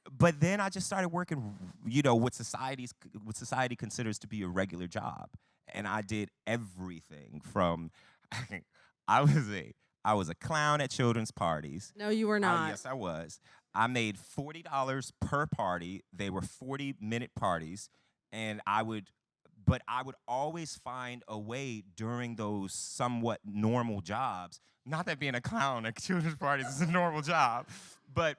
But then I just started working, what society considers to be a regular job, and I did everything from, I was a I was a clown at children's parties. No, you were not. Yes, I was. I made $40 per party. They were 40-minute parties, and I would always find a way during those somewhat normal jobs. Not that being a clown at children's parties is a normal job, but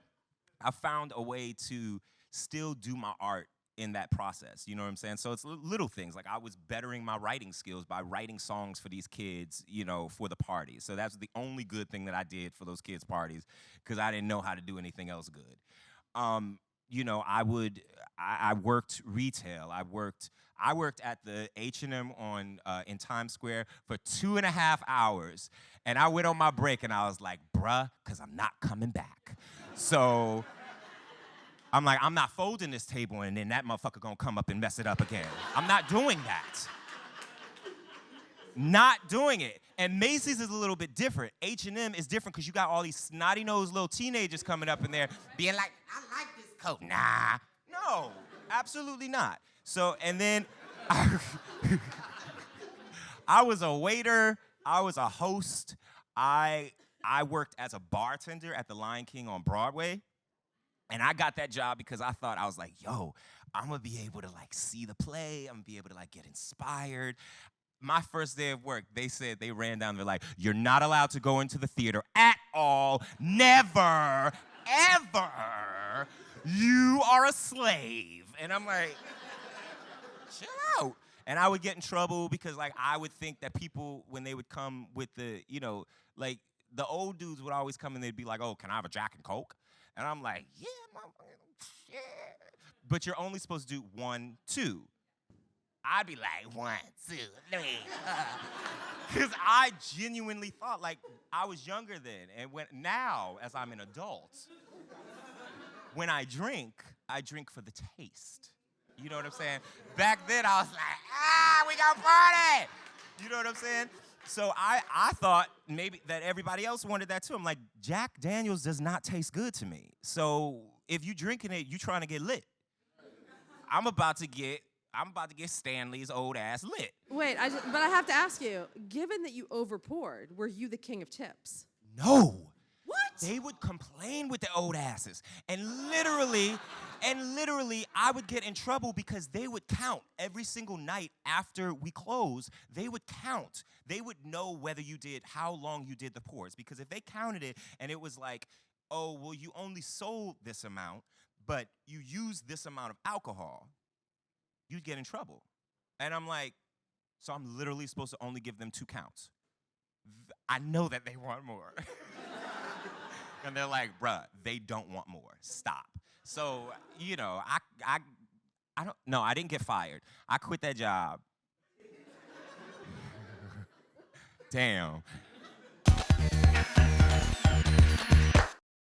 I found a way to still do my art in that process. You know what I'm saying? So it's little things. Like I was bettering my writing skills by writing songs for these kids, for the parties. So that's the only good thing that I did for those kids' parties because I didn't know how to do anything else good. I worked retail. I worked at the H&M on in Times Square for 2.5 hours, and I went on my break and I was like, bruh, because I'm not coming back. So I'm like, I'm not folding this table and then that motherfucker gonna come up and mess it up again. I'm not doing that. Not doing it. And Macy's is a little bit different. H&M is different because you got all these snotty-nosed little teenagers coming up in there being like, I like this coat. Nah. No, absolutely not. So, and then I was a waiter. I was a host. I worked as a bartender at the Lion King on Broadway. And I got that job because I thought, I was like, yo, I'm gonna be able to like see the play. I'm gonna be able to like get inspired. My first day of work, they ran down, they're like, you're not allowed to go into the theater at all, never, ever. You are a slave. And I'm like, chill out. And I would get in trouble because like I would think that people, when they would come with the, like the old dudes would always come and they'd be like, oh, can I have a Jack and Coke? And I'm like, yeah, motherfucker, yeah. But you're only supposed to do 1, 2. I'd be like, 1, 2, 3. Because I genuinely thought, like, I was younger then. And now, as I'm an adult, when I drink for the taste. You know what I'm saying? Back then, I was like, we gonna party! You know what I'm saying? So I thought maybe that everybody else wanted that too. I'm like, Jack Daniels does not taste good to me. So if you drinking it, you trying to get lit. I'm about to get Stanley's old ass lit. Wait, but I have to ask you, given that you overpoured, were you the king of tips? No. What? They would complain with the old asses. And literally, I would get in trouble because they would count every single night after we closed. They would count. They would know how long you did the pours. Because if they counted it and it was like, oh, well, you only sold this amount, but you used this amount of alcohol, you'd get in trouble. And I'm like, so I'm literally supposed to only give them 2 counts. I know that they want more. And they're like, bruh, they don't want more. Stop. So, I didn't get fired. I quit that job. Damn.